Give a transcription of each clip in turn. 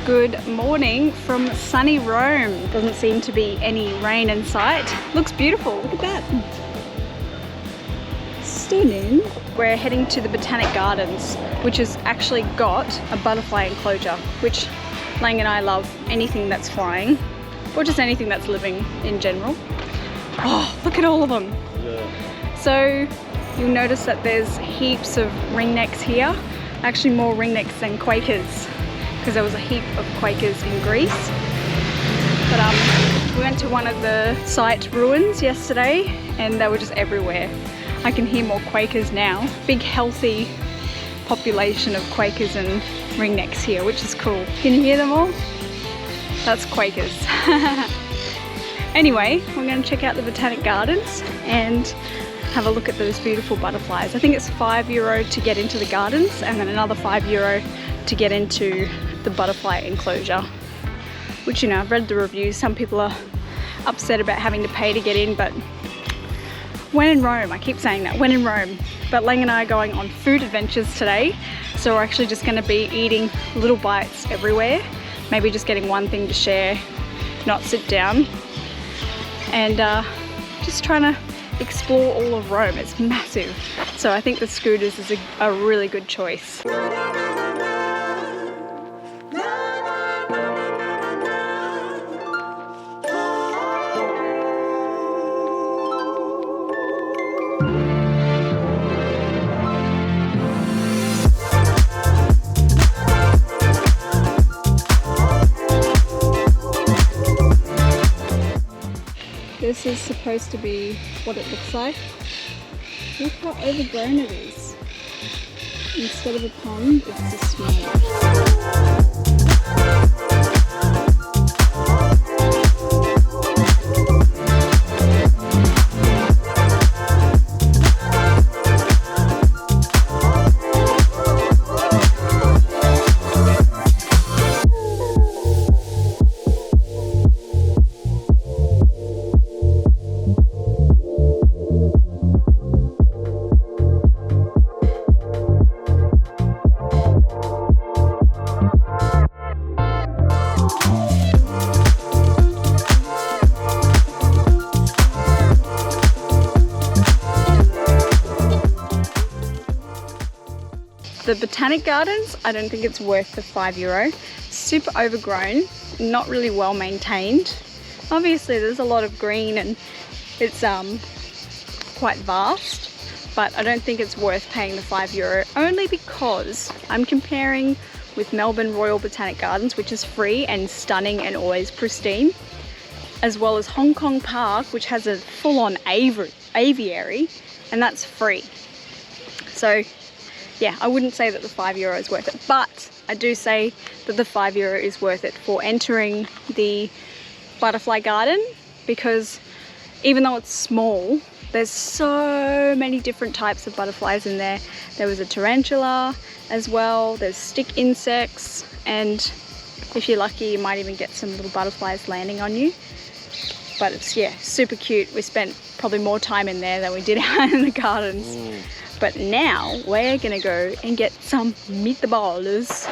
Good morning from sunny Rome. Doesn't seem to be any rain in sight. Looks beautiful, look at that. Stunning. We're heading to the Botanic Gardens, which has actually got a butterfly enclosure, which Lang and I love anything that's flying, or just anything that's living in general. Oh, look at all of them. Yeah. So you'll notice that there's heaps of ringnecks here. Actually more ringnecks than quakers, because there was a heap of quakers in Greece. But we went to one of the site ruins yesterday and they were just everywhere. I can hear more quakers now. Big healthy population of quakers and ringnecks here, which is cool. Can you hear them all? That's quakers. Anyway, we're going to check out the Botanic Gardens and have a look at those beautiful butterflies. I think it's €5 to get into the gardens and then another €5 to get into the butterfly enclosure, which, you know, I've read the reviews. Some people are upset about having to pay to get in, but when in Rome, I keep saying that, when in Rome. But Lang and I are going on food adventures today, so we're actually just going to be eating little bites everywhere, maybe just getting one thing to share, not sit down, and just trying to explore all of Rome. It's massive, so I think the scooters is a really good choice. This is supposed to be what it looks like. Look how overgrown it is. Instead of a pond, it's a swamp. The Botanic Gardens, I don't think it's worth the €5. Super overgrown, not really well maintained. Obviously there's a lot of green and it's quite vast, but I don't think it's worth paying the €5, only because I'm comparing with Melbourne Royal Botanic Gardens, which is free and stunning and always pristine, as well as Hong Kong Park, which has a full-on aviary, and that's free. So yeah, I wouldn't say that the €5 is worth it, but I do say that the €5 is worth it for entering the butterfly garden, because even though it's small, there's so many different types of butterflies in there. There was a tarantula as well, there's stick insects, and if you're lucky you might even get some little butterflies landing on you. But it's, yeah, super cute. We spent probably more time in there than we did out in the gardens. But now we're gonna go and get some meatballs.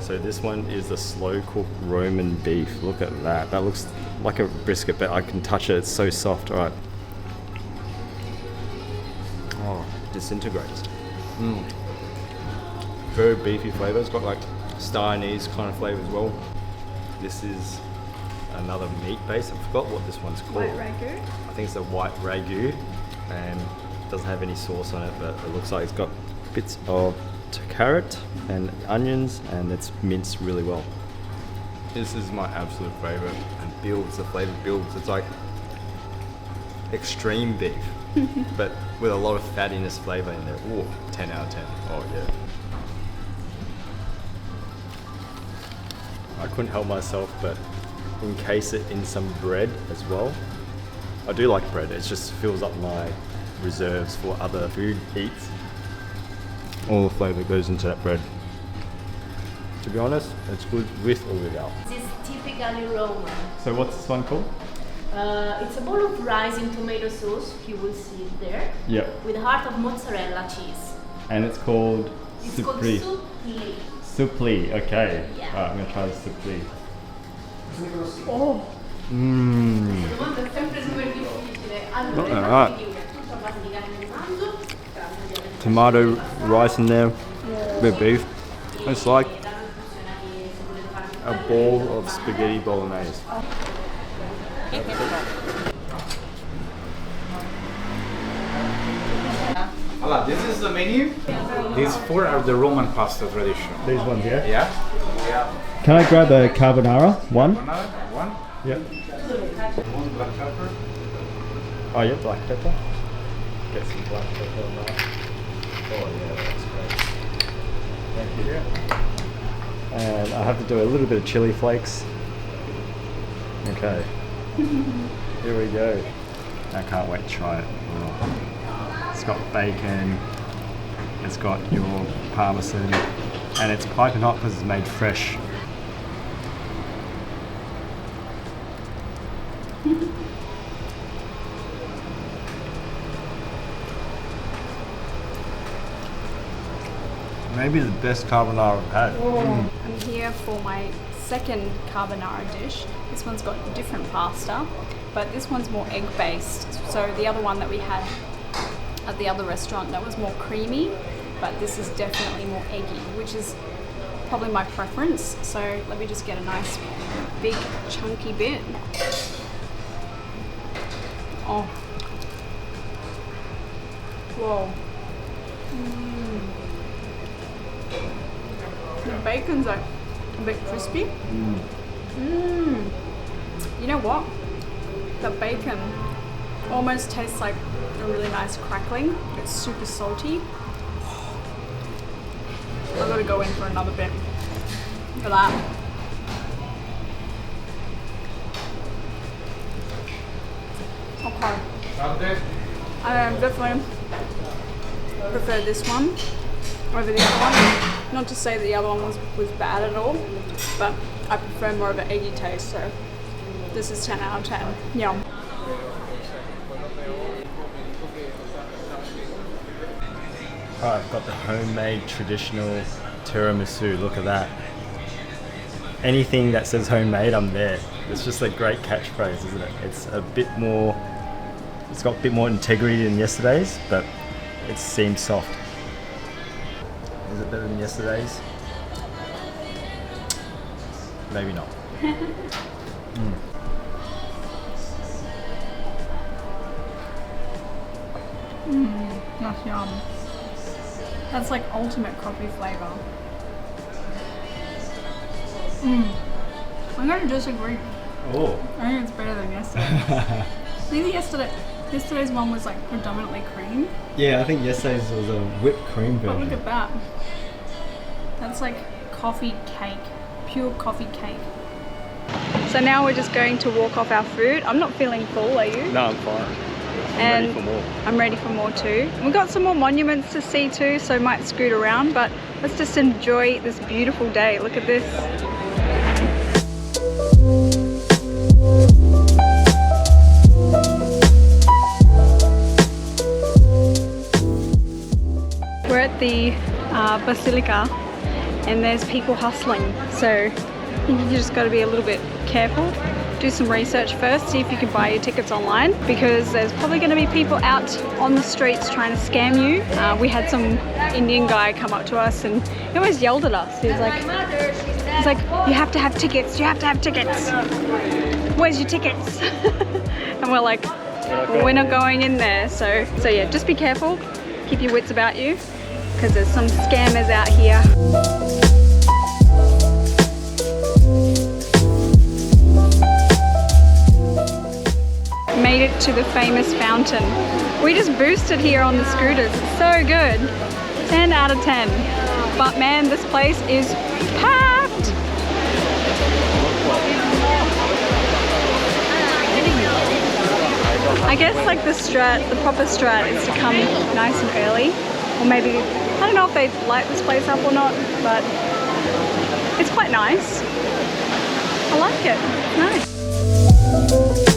So this one is the slow cooked Roman beef. Look at that. That looks like a brisket, but I can touch it. It's so soft. All right. Oh, disintegrates. Very beefy flavour. It's got like star anise kind of flavour as well. This is another meat base. I forgot what this one's called. White ragu? I think it's a white ragu, and it doesn't have any sauce on it, but it looks like it's got bits of carrot and onions, and it's minced really well. This is my absolute favourite, and builds, the flavour builds. It's like extreme beef, but with a lot of fattiness flavor in there. Ooh, 10 out of 10. Oh yeah. I couldn't help myself but encase it in some bread as well. I do like bread, it just fills up my reserves for other food eats. All the flavor goes into that bread. To be honest, it's good with or without. This is typically Roman. So what's this one called? It's a bowl of rice in tomato sauce, you will see it there, Yep. with a heart of mozzarella cheese. And it's called It's supli. called supli. Supli, okay. Yeah. Alright, I'm gonna try the supli. Oh, Mmm. È sempre super difficile. Allora, Alright. tutto a base di carne di manzo. Tomato, rice in there, bit of beef. It's like a bowl of spaghetti bolognese. Allora, this is the menu. These four are the Roman pasta tradition. These ones, yeah? Yeah? Yeah. Can I grab a carbonara? One? Another one. Yep. One black pepper. Oh, yeah, black pepper. Get some black pepper on that. Oh, yeah, that's great. Thank you. And I have to do a little bit of chili flakes. Okay. Here we go. I can't wait to try it. Oh. It's got bacon, it's got your parmesan, and it's piping hot because it's made fresh. Maybe the best carbonara I've had. I'm here for my second carbonara dish. This one's got different pasta, but this one's more egg based. So the other one that we had at the other restaurant, that was more creamy, but this is definitely more eggy, which is probably my preference. So let me just get a nice big chunky bit. Oh. Whoa. The bacon's like a bit crispy. You know what? The bacon almost tastes like a really nice crackling. It's super salty. I've got to go in for another bit for that. Okay. I definitely prefer this one over the other one. Not to say the other one was bad at all, but I prefer more of an eggy taste, so this is 10 out of 10. Yum. I've got the homemade traditional tiramisu. Look at that. Anything that says homemade, I'm there. It's just a great catchphrase, isn't it? It's a bit more, it's got a bit more integrity than yesterday's, but it seems soft. Is it better than yesterday's? Maybe not. That's yum. That's like ultimate coffee flavour. I'm going to disagree. Oh. I think it's better than yesterday's. I think yesterday's one was like predominantly cream. Yeah, I think yesterday's was a whipped cream But version. look at that. That's like coffee cake. Pure coffee cake. So now we're just going to walk off our food. I'm not feeling full, are you? No, I'm fine. And ready for more. I'm ready for more too. We've got some more monuments to see too, so might scoot around, but let's just enjoy this beautiful day. Look at this. We're at the Basilica and there's people hustling, so I think you just got to be a little bit careful. Do some research first, see if you can buy your tickets online, because there's probably going to be people out on the streets trying to scam you. We had some Indian guy come up to us and he always yelled at us. He's like, you have to have tickets, you have to have tickets. Where's your tickets? And we're like, we're not going in there. So yeah, just be careful, keep your wits about you, because there's some scammers out here. Made it to the famous fountain. We just boosted here on the scooters. It's so good. 10 out of 10. But man, this place is packed. I guess like the proper strat is to come nice and early. Or maybe, I don't know if they light this place up or not, but it's quite nice. I like it. Nice.